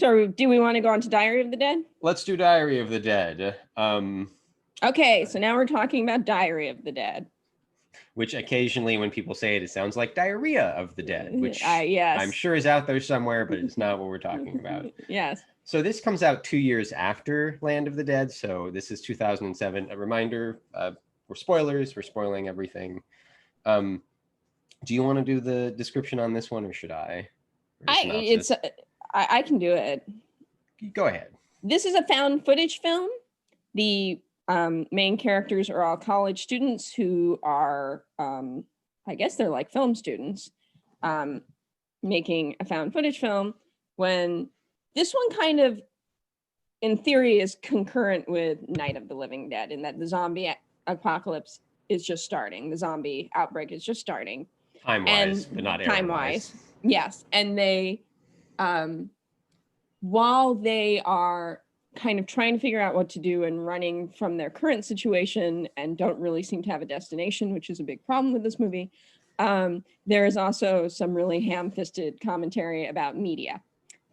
So do we want to go on to Diary of the Dead? Let's do Diary of the Dead. Okay, so now we're talking about Diary of the Dead. Which occasionally when people say it, it sounds like Diarrhea of the Dead, which yes. I'm sure is out there somewhere, but it's not what we're talking about. Yes. So this comes out 2 years after Land of the Dead. So this is 2007. A reminder, we're spoilers. We're spoiling everything. Do you want to do the description on this one or should I? I can do it. Go ahead. This is a found footage film. The main characters are all college students who are, I guess they're like film students, making a found footage film when this one kind of, in theory, is concurrent with Night of the Living Dead in that the zombie apocalypse is just starting. The zombie outbreak is just starting. Time-wise, but not time-wise. Yes. And they, while they are kind of trying to figure out what to do and running from their current situation and don't really seem to have a destination, which is a big problem with this movie, there is also some really ham-fisted commentary about media.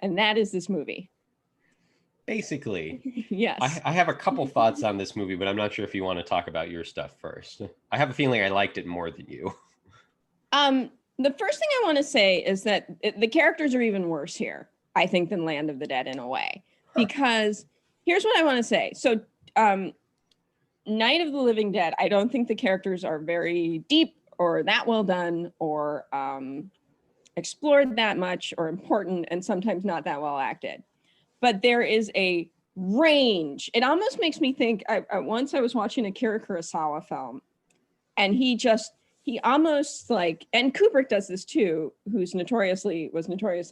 And that is this movie. Basically. Yes. I have a couple thoughts on this movie, but I'm not sure if you want to talk about your stuff first. I have a feeling I liked it more than you. The first thing I want to say is that the characters are even worse here, I think, than Land of the Dead in a way. Because here's what I want to say. So Night of the Living Dead, I don't think the characters are very deep or that well done or explored that much or important and sometimes not that well acted. But there is a range. It almost makes me think, once I was watching a Akira Kurosawa film and he almost like, and Kubrick does this too, who's notoriously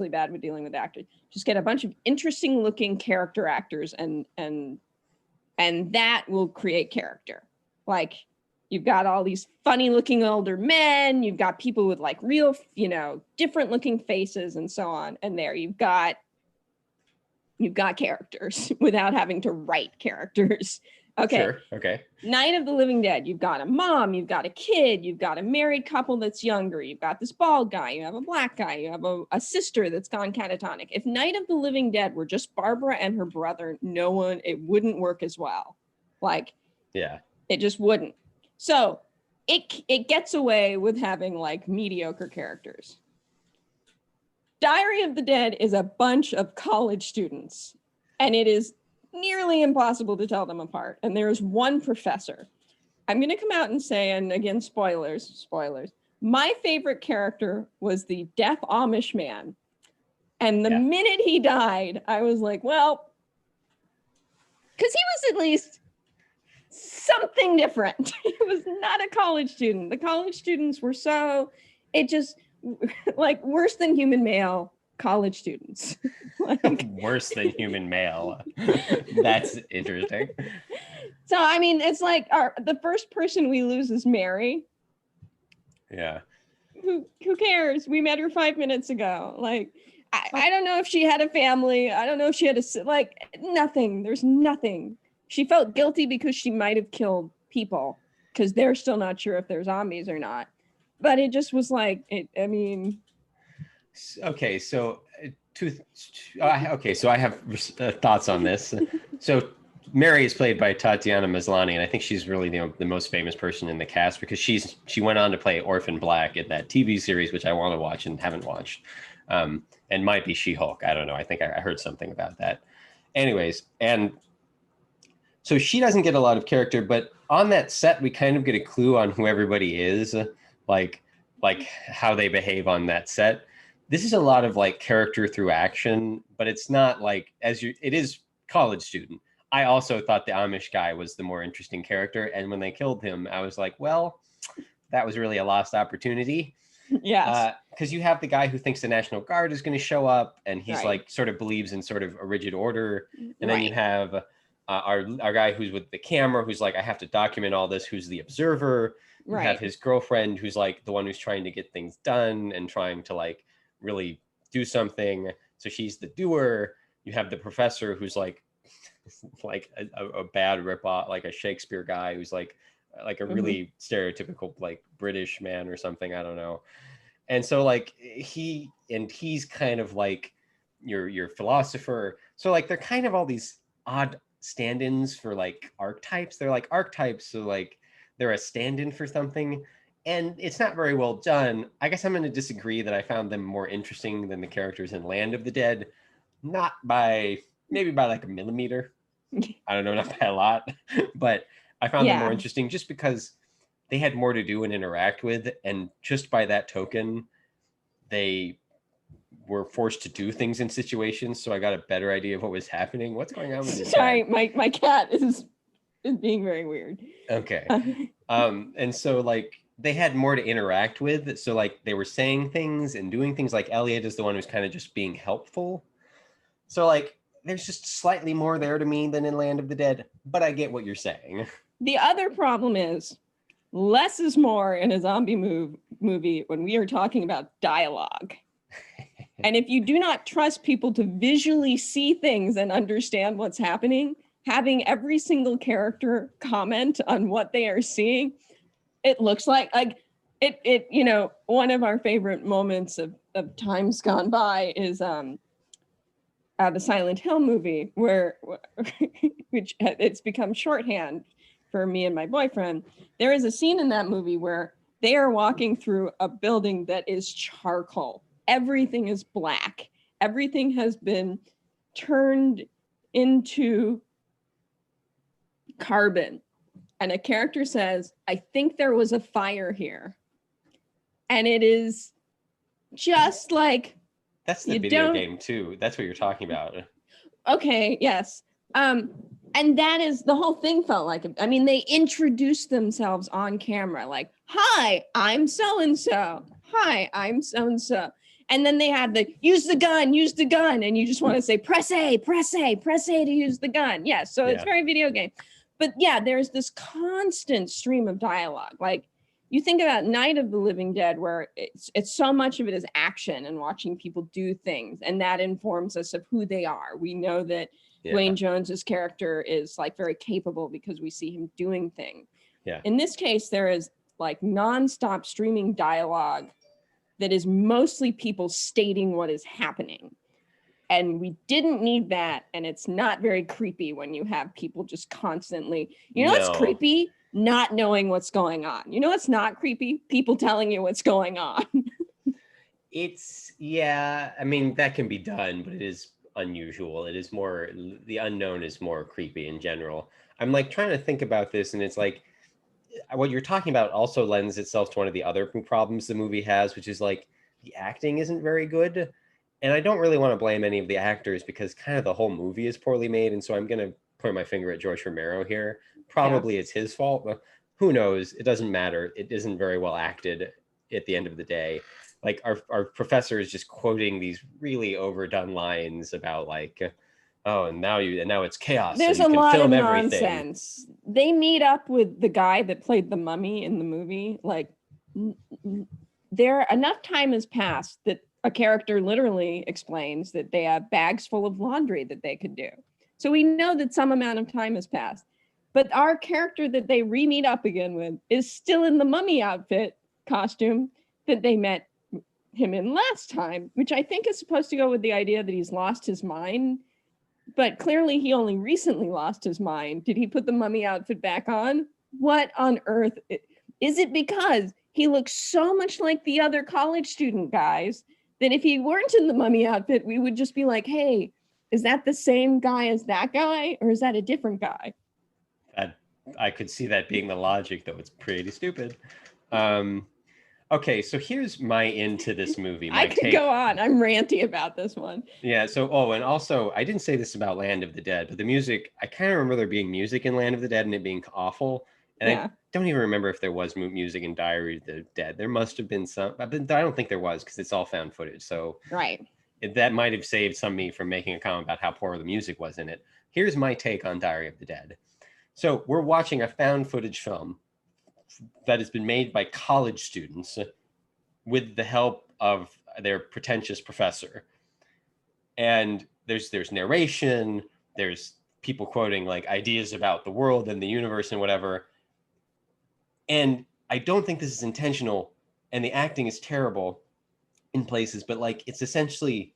bad with dealing with actors, just get a bunch of interesting looking character actors and that will create character. Like you've got all these funny looking older men, you've got people with like real, different looking faces and so on. And there you've got characters without having to write characters. Okay. Sure. Okay. Night of the Living Dead. You've got a mom, you've got a kid, you've got a married couple that's younger, you've got this bald guy, you have a black guy, you have a sister that's gone catatonic. If Night of the Living Dead were just Barbara and her brother, it wouldn't work as well. Like, yeah, it just wouldn't. So it gets away with having like mediocre characters. Diary of the Dead is a bunch of college students, and it is nearly impossible to tell them apart. And there's one professor. I'm going to come out and say, and again, spoilers. My favorite character was the deaf Amish man. And the minute he died, I was like, well, because he was at least something different. He was not a college student. The college students were it just like worse than human male college students. Like, worse than human male. That's interesting. So, I mean, it's like the first person we lose is Mary. Yeah. Who cares? We met her 5 minutes ago. Like, I don't know if she had a family. I don't know if she had nothing. There's nothing. She felt guilty because she might have killed people because they're still not sure if they're zombies or not. But it just was like, Okay, so so I have thoughts on this. So Mary is played by Tatiana Maslany, and I think she's really the most famous person in the cast because she went on to play Orphan Black in that TV series, which I want to watch and haven't watched, and might be She-Hulk. I don't know. I think I heard something about that. Anyways, and so she doesn't get a lot of character, but on that set, we kind of get a clue on who everybody is, like how they behave on that set. This is a lot of like character through action, but it's not like it is college student. I also thought the Amish guy was the more interesting character. And when they killed him, I was like, well, that was really a lost opportunity. Yes. Because you have the guy who thinks the National Guard is going to show up and he's like sort of believes in sort of a rigid order. And then you have our guy who's with the camera, who's like, I have to document all this, who's the observer. You have his girlfriend who's like the one who's trying to get things done and trying to like really do something. So she's the doer. You have the professor who's like a bad ripoff, like a Shakespeare guy who's like a really stereotypical like British man or something. I don't know. And so like he's kind of like your philosopher. So like they're kind of all these odd stand-ins for like archetypes. They're like archetypes, so like they're a stand-in for something, and it's not very well done. I guess I'm going to disagree that I found them more interesting than the characters in Land of the Dead, not by maybe by like a millimeter. I don't know, not by a lot, but I found them more interesting just because they had more to do and interact with, and just by that token, they were forced to do things in situations, so I got a better idea of what was happening. What's going on with this Sorry, cat? my cat is being very weird. Okay. And so like they had more to interact with, so like they were saying things and doing things. Like Elliot is the one who's kind of just being helpful. So like there's just slightly more there to me than in Land of the Dead, but I get what you're saying. The other problem is less is more in a zombie movie when we are talking about dialogue. And if you do not trust people to visually see things and understand what's happening, having every single character comment on what they are seeing, it looks like it, you know, one of our favorite moments of times gone by is the Silent Hill movie, where which it's become shorthand for me and my boyfriend. There is a scene in that movie where they are walking through a building that is charcoal. Everything is black. Everything has been turned into carbon. And a character says, I think there was a fire here. And it is just like, that's the video game too. That's what you're talking about. Okay, yes. And that is, the whole thing felt like, I mean, they introduced themselves on camera, like, hi, I'm so-and-so. Hi, I'm so-and-so. And then they had the use the gun, and you just want to say press A to use the gun. Yeah, so it's very video game. But yeah, there's this constant stream of dialogue. Like you think about Night of the Living Dead, where it's so much of it is action and watching people do things, and that informs us of who they are. We know that Dwayne Jones's character is like very capable because we see him doing things. Yeah. In this case, there is like nonstop streaming dialogue that is mostly people stating what is happening. And we didn't need that. And it's not very creepy when you have people just constantly, what's creepy? Not knowing what's going on. You know what's not creepy? People telling you what's going on. I mean, that can be done, but it is unusual. It is more, the unknown is more creepy in general. I'm like trying to think about this, and it's like, what you're talking about also lends itself to one of the other problems the movie has, which is like the acting isn't very good. And I don't really want to blame any of the actors because kind of the whole movie is poorly made. And so I'm going to point my finger at George Romero here. Probably it's his fault, but who knows? It doesn't matter. It isn't very well acted at the end of the day. Like our professor is just quoting these really overdone lines about like, oh, and now it's chaos. There's a lot of nonsense. They meet up with the guy that played the mummy in the movie. Like, enough time has passed that a character literally explains that they have bags full of laundry that they could do. So we know that some amount of time has passed. But our character that they re-meet up again with is still in the mummy outfit costume that they met him in last time, which I think is supposed to go with the idea that he's lost his mind. But clearly he only recently lost his mind. Did he put the mummy outfit back on? What on earth? Is it because he looks so much like the other college student guys that if he weren't in the mummy outfit, we would just be like, hey, is that the same guy as that guy? Or is that a different guy? I could see that being the logic, though it's pretty stupid. Okay, so here's my into this movie. I could go on. I'm ranty about this one. Yeah, so, and also, I didn't say this about Land of the Dead, but the music, I kind of remember there being music in Land of the Dead and it being awful. And I don't even remember if there was music in Diary of the Dead. There must have been some, but I don't think there was because it's all found footage. So that might have saved some of me from making a comment about how poor the music was in it. Here's my take on Diary of the Dead. So we're watching a found footage film that has been made by college students with the help of their pretentious professor. And there's narration, there's people quoting like ideas about the world and the universe and whatever. And I don't think this is intentional, and the acting is terrible in places, but like it's essentially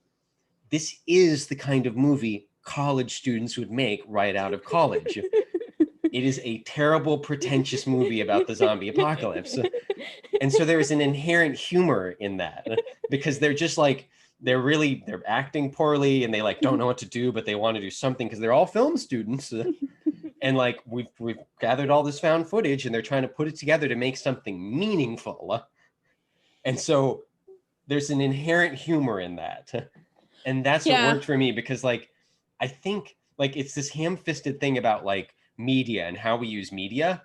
this is the kind of movie college students would make right out of college. It is a terrible, pretentious movie about the zombie apocalypse. And so there's an inherent humor in that, because they're just like, they're acting poorly and they like don't know what to do, but they want to do something because they're all film students. And like we've gathered all this found footage and they're trying to put it together to make something meaningful. And so there's an inherent humor in that. And that's what worked for me, because like I think like it's this ham-fisted thing about like media and how we use media.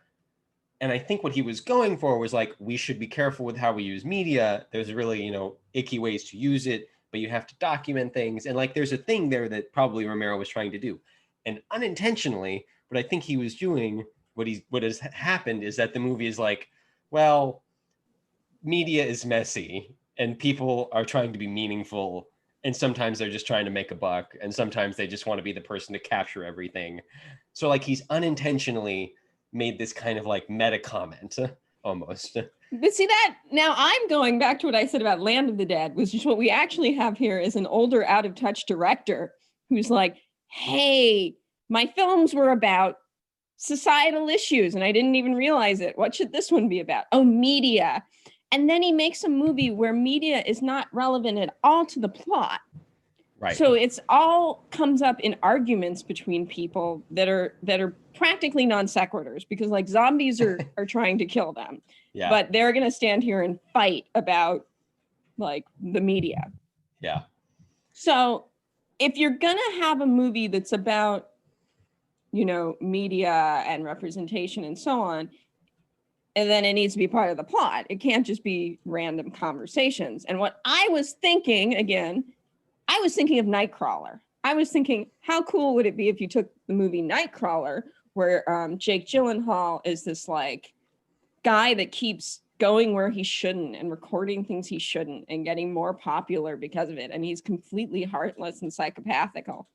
And I think what he was going for was like, we should be careful with how we use media. There's really, you know, icky ways to use it, but you have to document things. And like, there's a thing there that probably Romero was trying to do. And unintentionally, what I think he was doing, what has happened is that the movie is like, well, media is messy and people are trying to be meaningful. And sometimes they're just trying to make a buck. And sometimes they just want to be the person to capture everything. So like he's unintentionally made this kind of like meta comment almost. But see that, now I'm going back to what I said about Land of the Dead, which is what we actually have here is an older out of touch director who's like, hey, my films were about societal issues and I didn't even realize it. What should this one be about? Oh, media. And then he makes a movie where media is not relevant at all to the plot. Right. So it's all comes up in arguments between people that are practically non sequiturs, because like zombies are trying to kill them. Yeah. But they're going to stand here and fight about like the media. Yeah. So if you're going to have a movie that's about, you know, media and representation and so on, and then it needs to be part of the plot. It can't just be random conversations. And what I was thinking, again, I was thinking of Nightcrawler. I was thinking, how cool would it be if you took the movie Nightcrawler, where Jake Gyllenhaal is this like guy that keeps going where he shouldn't and recording things he shouldn't and getting more popular because of it. And he's completely heartless and psychopathical.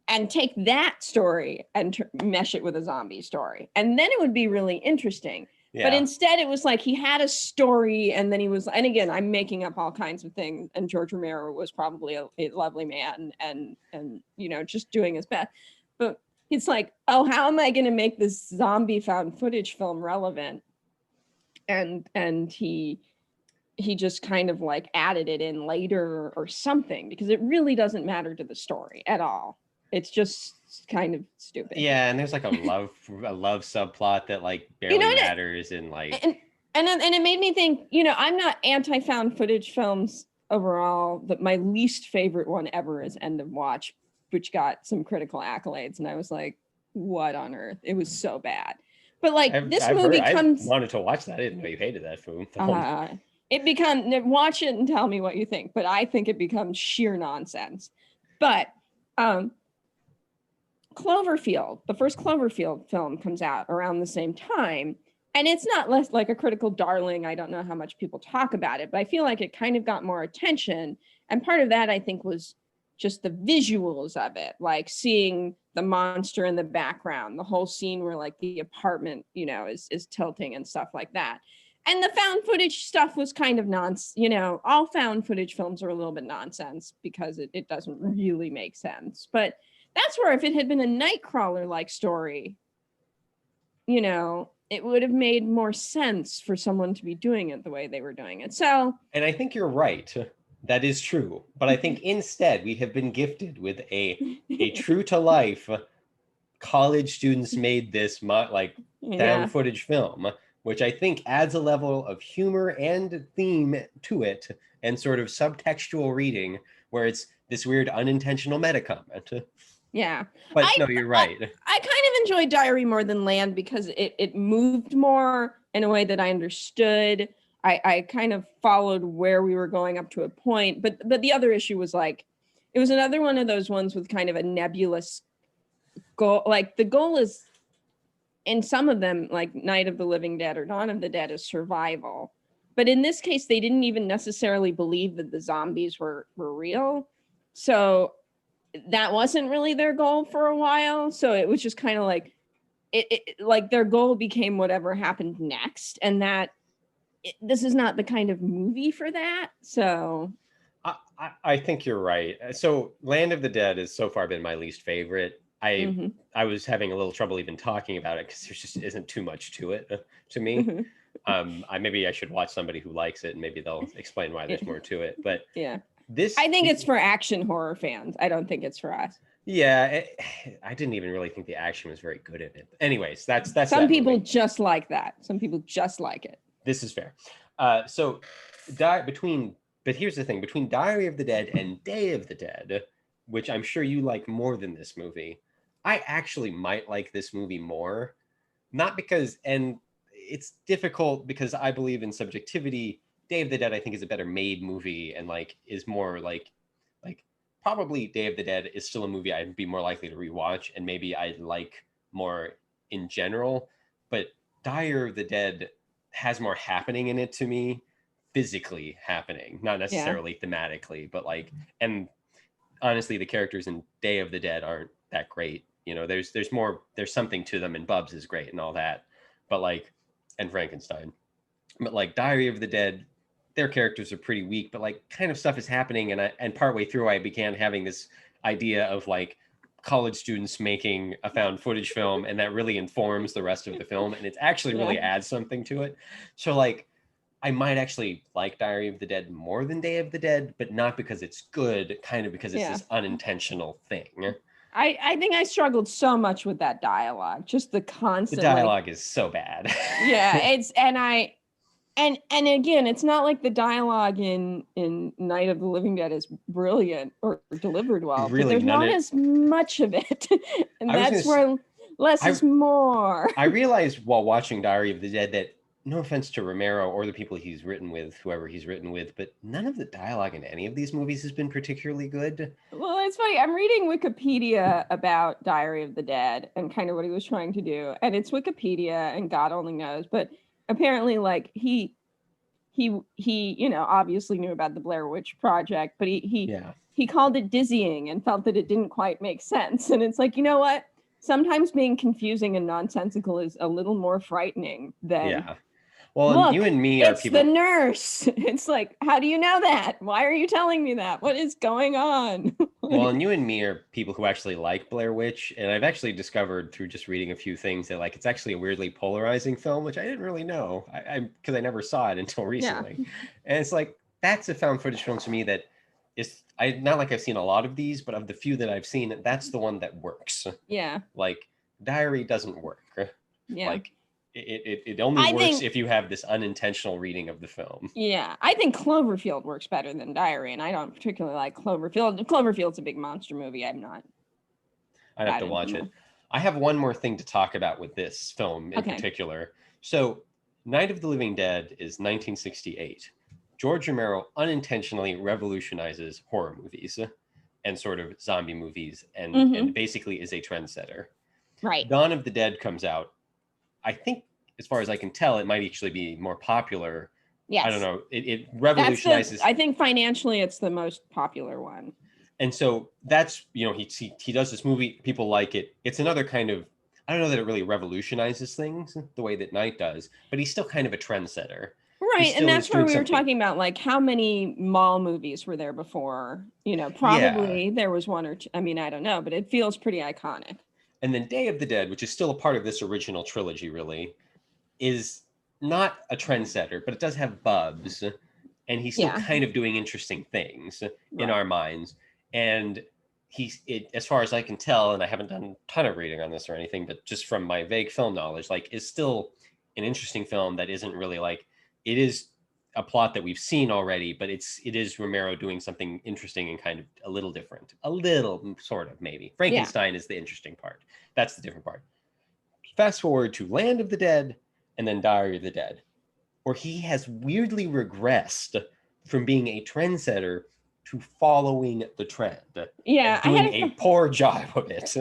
And take that story and mesh it with a zombie story. And then it would be really interesting. Yeah. But instead it was like he had a story and then he was, and again, I'm making up all kinds of things. And George Romero was probably a lovely man and, you know, just doing his best. But it's like, oh, how am I going to make this zombie found footage film relevant? And he just kind of like added it in later or something, because it really doesn't matter to the story at all. It's just kind of stupid. Yeah, and there's like a love subplot that like barely matters, and like and it made me think, you know, I'm not anti-found footage films overall, but my least favorite one ever is End of Watch, which got some critical accolades, and I was like, what on earth? It was so bad. But like I wanted to watch that. I didn't know you hated that film. Watch it and tell me what you think. But I think it becomes sheer nonsense. But Cloverfield, the first Cloverfield film comes out around the same time. And it's not less like a critical darling. I don't know how much people talk about it, but I feel like it kind of got more attention. And part of that, I think, was just the visuals of it, like seeing the monster in the background, the whole scene where like the apartment, you know, is tilting and stuff like that. And the found footage stuff was kind of nonsense. You know, all found footage films are a little bit nonsense because it doesn't really make sense. But that's where if it had been a Nightcrawler-like story, you know, it would have made more sense for someone to be doing it the way they were doing it. So, and I think you're right. That is true. But I think instead we have been gifted with a true to life college students made this found footage film, which I think adds a level of humor and theme to it and sort of subtextual reading where it's this weird unintentional meta comment. Yeah. But no, you're right. I kind of enjoyed Diary more than Land because it moved more in a way that I understood. I kind of followed where we were going up to a point. But the other issue was like, it was another one of those ones with kind of a nebulous goal. Like the goal is, in some of them, like Night of the Living Dead or Dawn of the Dead, is survival. But in this case, they didn't even necessarily believe that the zombies were real. So that wasn't really their goal for a while. So it was just kind of like, like their goal became whatever happened next. And that this is not the kind of movie for that. So I think you're right. So Land of the Dead has so far been my least favorite. I was having a little trouble even talking about it because there just isn't too much to it to me. Maybe I should watch somebody who likes it and maybe they'll explain why there's more to it. But Yeah. this, I think it's for action horror fans. I don't think it's for us. yeah, I didn't even really think the action was very good in it. Anyways, that's some that people movie. just like that. Some people just like it. This is fair. But here's the thing: between Diary of the Dead and Day of the Dead, which I'm sure you like more than this movie, I actually might like this movie more. Not because, and it's difficult because I believe in subjectivity. Day of the Dead, I think, is a better made movie and like is more like probably Day of the Dead is still a movie I'd be more likely to rewatch and maybe I'd like more in general. But Diary of the Dead has more happening in it to me, physically happening, not necessarily thematically, but like, and honestly, the characters in Day of the Dead aren't that great. You know, there's something to them, and Bubs is great and all that, but like, and Frankenstein, but like Diary of the Dead, their characters are pretty weak, but like kind of stuff is happening, and partway through I began having this idea of like college students making a found footage film, and that really informs the rest of the film, and it actually really adds something to it. So like I might actually like Diary of the Dead more than Day of the Dead, but not because it's good, kind of because it's this unintentional thing. I think I struggled so much with that dialogue, just the constant. The dialogue is so bad. And again, it's not like the dialogue in Night of the Living Dead is brilliant or delivered well, really, but there's not as much of it. And that's where less is more. I realized while watching Diary of the Dead that, no offense to Romero or the people he's written with, whoever he's written with, but none of the dialogue in any of these movies has been particularly good. Well, it's funny. I'm reading Wikipedia about Diary of the Dead and kind of what he was trying to do. And it's Wikipedia and God only knows, but apparently like he obviously knew about the Blair Witch Project, but he called it dizzying and felt that it didn't quite make sense. And it's like, you know what? Sometimes being confusing and nonsensical is a little more frightening than well, look, you and me are people. It's the nurse. It's like, how do you know that? Why are you telling me that? What is going on? Well, and you and me are people who actually like Blair Witch, and I've actually discovered through just reading a few things that like it's actually a weirdly polarizing film, which I didn't really know, because I never saw it until recently. And it's like that's a found footage film to me that is not like I've seen a lot of these, but of the few that I've seen, that's the one that works. Yeah, like Diary doesn't work. Yeah, like it only works if you have this unintentional reading of the film. Yeah, I think Cloverfield works better than Diary, and I don't particularly like Cloverfield. Cloverfield's a big monster movie. I'd have to watch it. I have one more thing to talk about with this film in particular. So, Night of the Living Dead is 1968. George Romero unintentionally revolutionizes horror movies and sort of zombie movies, and basically is a trendsetter. Right. Dawn of the Dead comes out. I think, as far as I can tell, it might actually be more popular. Yes. I don't know. It revolutionizes. I think financially, it's the most popular one. And so that's, he does this movie. People like it. It's another kind of, I don't know that it really revolutionizes things the way that Night does, but he's still kind of a trendsetter. Right. And that's where we were talking about, like, how many mall movies were there before? Probably there was one or two. I mean, I don't know, but it feels pretty iconic. And then Day of the Dead, which is still a part of this original trilogy, really, is not a trendsetter, but it does have Bubs, and he's still kind of doing interesting things in our minds. And as far as I can tell, and I haven't done a ton of reading on this or anything, but just from my vague film knowledge, like, is still an interesting film that isn't really like, it is a plot that we've seen already, but it is Romero doing something interesting and kind of a little different, sort of, maybe. Frankenstein is the interesting part. That's the different part. Fast forward to Land of the Dead and then Diary of the Dead, where he has weirdly regressed from being a trendsetter to following the trend. Yeah, doing a poor job of it.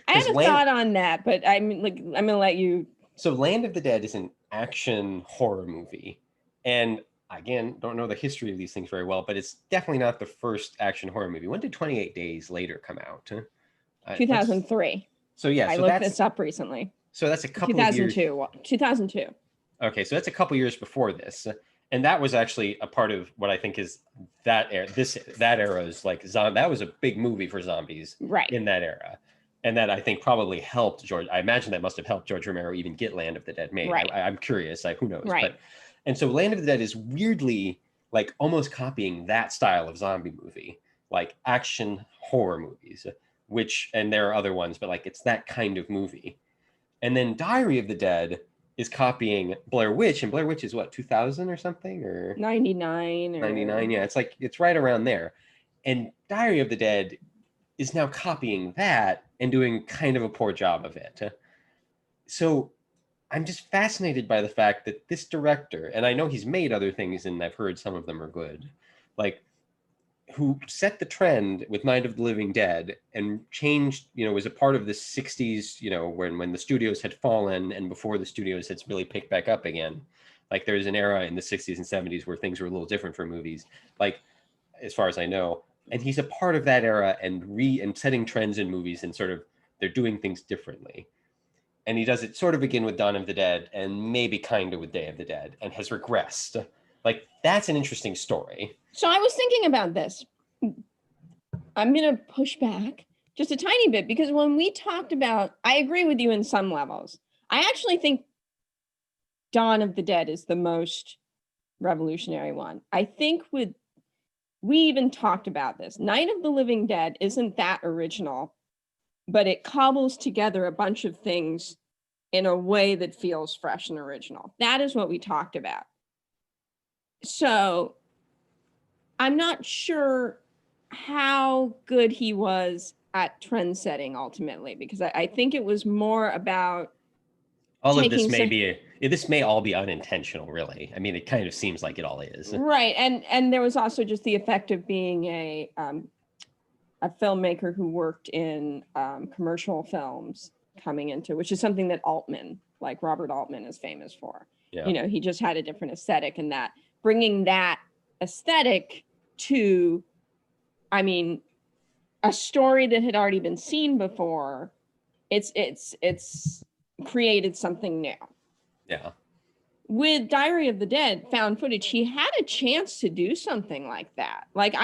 I have a thought on that, but I'm going to let you. So Land of the Dead is an action horror movie. And again, don't know the history of these things very well, but it's definitely not the first action horror movie. When did 28 Days Later come out? 2003. So yeah, I looked this up recently. So that's a couple of years. 2002. Okay, so that's a couple years before this. And that was actually a part of what I think is that era. That era's like that was a big movie for zombies Right. in that era, and that I think probably helped George. I imagine that must have helped George Romero even get Land of the Dead made. Right. I'm curious. Who knows? Right. But and so Land of the Dead is weirdly like almost copying that style of zombie movie, like action horror movies, and there are other ones, but like it's that kind of movie. And then Diary of the Dead is copying Blair Witch, and Blair Witch is what, 2000 or something, or 99 or 99? Yeah, it's right around there. And Diary of the Dead is now copying that and doing kind of a poor job of it. So I'm just fascinated by the fact that this director, and I know he's made other things and I've heard some of them are good, like who set the trend with Night of the Living Dead and changed, was a part of the 60s, when the studios had fallen and before the studios had really picked back up again. Like there's an era in the 60s and 70s where things were a little different for movies, like as far as I know. And he's a part of that era and setting trends in movies, and sort of they're doing things differently. And he does it sort of again with Dawn of the Dead and maybe kind of with Day of the Dead, and has regressed. Like that's an interesting story. So I was thinking about this. I'm going to push back just a tiny bit, because when we talked about, I agree with you in some levels. I actually think Dawn of the Dead is the most revolutionary one. I think we even talked about this. Night of the Living Dead isn't that original, but it cobbles together a bunch of things in a way that feels fresh and original. That is what we talked about. So I'm not sure how good he was at trend setting ultimately, because I think it was more about all of this this may all be unintentional, really. I mean, it kind of seems like it all is. Right. And there was also just the effect of being a filmmaker who worked in commercial films coming into, which is something that Robert Altman is famous for. Yeah. He just had a different aesthetic, and that bringing that aesthetic to, a story that had already been seen before, it's created something new. Yeah. With Diary of the Dead, found footage, he had a chance to do something like that. Like,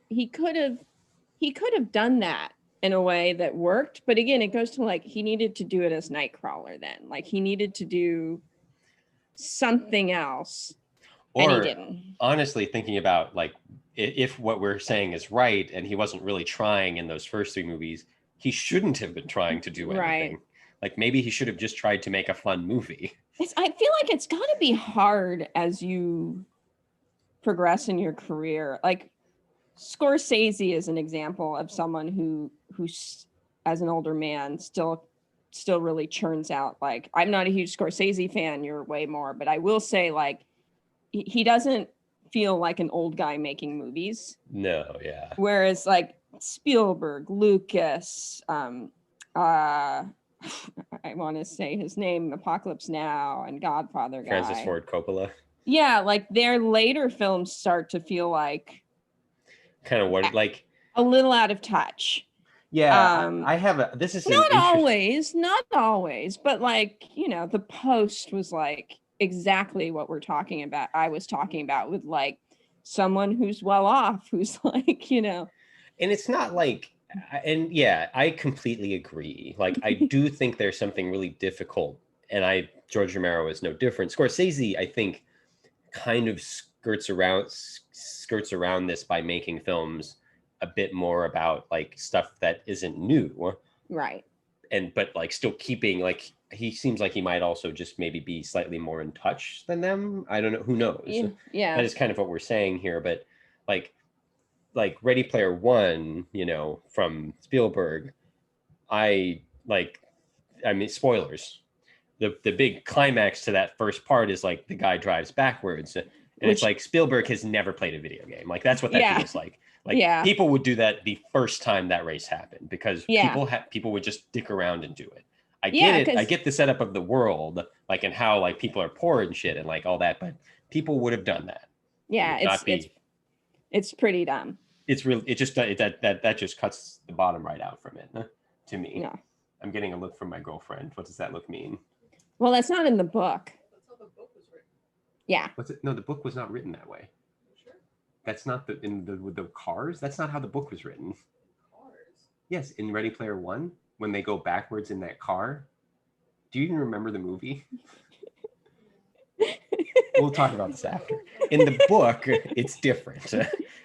he could have done that in a way that worked. But again, it goes to like, he needed to do it as Nightcrawler then. Like he needed to do something else. And he didn't. Honestly, thinking about like, if what we're saying is right, and he wasn't really trying in those first three movies, he shouldn't have been trying to do anything. Right. Like maybe he should have just tried to make a fun movie. I feel like it's got to be hard as you progress in your career. Like Scorsese is an example of someone who's as an older man still really churns out. Like, I'm not a huge Scorsese fan, you're way more, but I will say, like, he doesn't feel like an old guy making movies. No, yeah. Whereas like Spielberg, Lucas, I want to say his name, Apocalypse Now and Godfather guy. Francis Ford Coppola. Yeah, like their later films start to feel like kind of what like a little out of touch. Yeah, I have this is not always, but like, the Post was like exactly what we're talking about. I was talking about with like someone who's well off, who's like, And it's not like, and yeah, I completely agree. Like, I do think there's something really difficult, and George Romero is no different. Scorsese, I think, kind of skirts around this by making films a bit more about like stuff that isn't new, right? But like still keeping, like, he seems like he might also just maybe be slightly more in touch than them. I don't know, who knows? Yeah, that is kind of what we're saying here. But like Ready Player One, from Spielberg, spoilers, the big climax to that first part is like the guy drives backwards, and it's like Spielberg has never played a video game. Like that's what that feels like. Like people would do that the first time that race happened, because people would just dick around and do it. I get it. I get the setup of the world, like, and how like people are poor and shit and like all that, but people would have done that. Yeah, it's pretty dumb. It's really, it just that just cuts the bottom right out from it to me. Yeah. I'm getting a look from my girlfriend. What does that look mean? Well, that's not in the book. That's how the book was written. Yeah. What's it? No, the book was not written that way. That's not in the cars. That's not how the book was written. Yes, in Ready Player One, when they go backwards in that car. Do you even remember the movie? We'll talk about this after. In the book, it's different.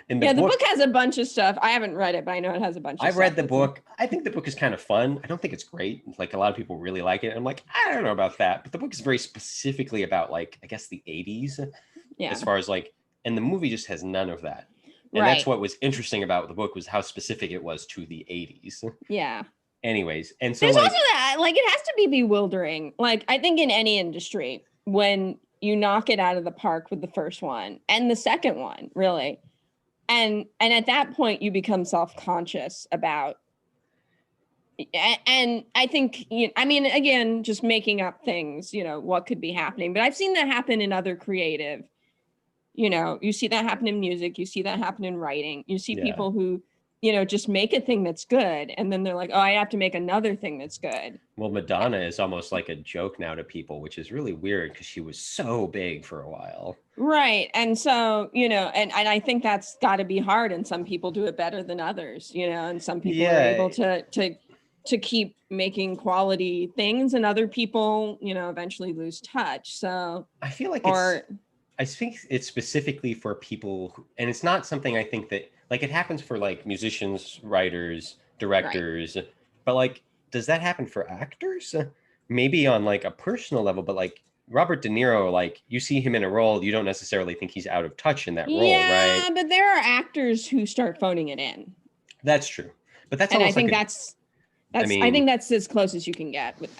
In the the book has a bunch of stuff. I haven't read it, but I know it has a bunch of stuff. I've read the book. I think the book is kind of fun. I don't think it's great. Like, a lot of people really like it. I'm like, I don't know about that. But the book is very specifically about, like, I guess the 80s. Yeah. As far as like, and the movie just has none of that. And that's what was interesting about the book, was how specific it was to the 80s. Yeah. Anyways, and so there's also that, like, it has to be bewildering. Like, I think in any industry, when you knock it out of the park with the first one and the second one, really, and at that point you become self-conscious about, and I think, I mean, again, just making up things, what could be happening, but I've seen that happen in other creative, you see that happen in music, you see that happen in writing, you see people who just make a thing that's good, and then they're like, oh, I have to make another thing that's good. Well, Madonna is almost like a joke now to people, which is really weird because she was so big for a while. Right. And so, and I think that's got to be hard, and some people do it better than others, and some people are able to keep making quality things, and other people, eventually lose touch. So I feel like I think it's specifically for people and it's not something I think that, like, it happens for like musicians, writers, directors, but like, does that happen for actors? Maybe on like a personal level, but like Robert De Niro, like, you see him in a role, you don't necessarily think he's out of touch in that role, right? Yeah, but there are actors who start phoning it in. That's true. But that's, and I think I think that's as close as you can get with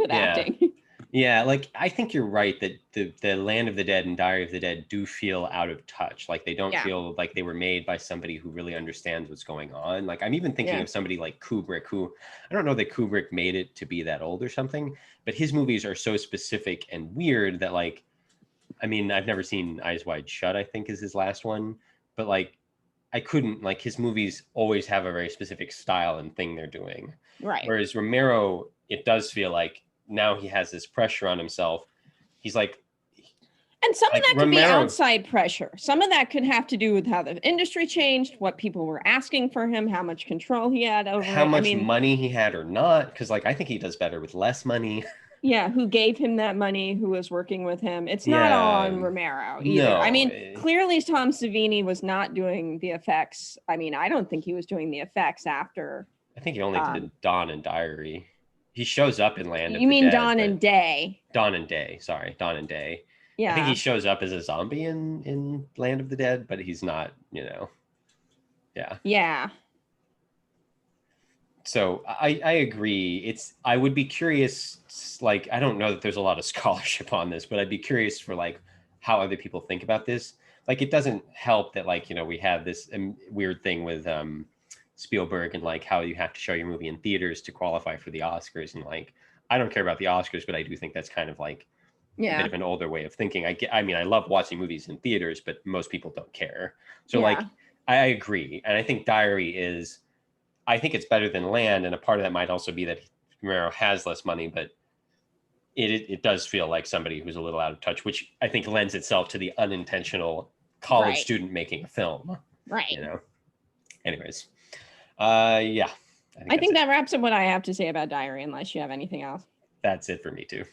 acting. Yeah, like, I think you're right that the Land of the Dead and Diary of the Dead do feel out of touch. Like, they don't feel like they were made by somebody who really understands what's going on. Like, I'm even thinking of somebody like Kubrick, who, I don't know that Kubrick made it to be that old or something, but his movies are so specific and weird that, like, I mean, I've never seen Eyes Wide Shut, I think is his last one, but like, I couldn't, like, his movies always have a very specific style and thing they're doing. Right. Whereas Romero, it does feel like now he has this pressure on himself. He's like, and some of that could be outside pressure. Some of that could have to do with how the industry changed, what people were asking for him, how much control he had over how much money he had or not. Because, like, I think he does better with less money. Yeah, who gave him that money, who was working with him. It's not all on Romero either. No, I mean, clearly Tom Savini was not doing the effects. I mean, I don't think he was doing the effects after. I think he only did Dawn and Diary. He shows up in Land of the Dead. You mean Dawn and Day? Dawn and Day. Sorry, Dawn and Day. Yeah. I think he shows up as a zombie in Land of the Dead, but he's not, Yeah. Yeah. So I agree. I would be curious, like, I don't know that there's a lot of scholarship on this, but I'd be curious for like how other people think about this. Like, it doesn't help that, like, we have this weird thing with Spielberg and like how you have to show your movie in theaters to qualify for the Oscars. And like, I don't care about the Oscars, but I do think that's kind of like a bit of an older way of thinking. I mean, I love watching movies in theaters, but most people don't care. So like, I agree. And I think Diary I think it's better than Land. And a part of that might also be that Romero has less money, but it does feel like somebody who's a little out of touch, which I think lends itself to the unintentional college student making a film. Right. Anyways. I think that wraps up what I have to say about Diary, unless you have anything else. That's it for me too.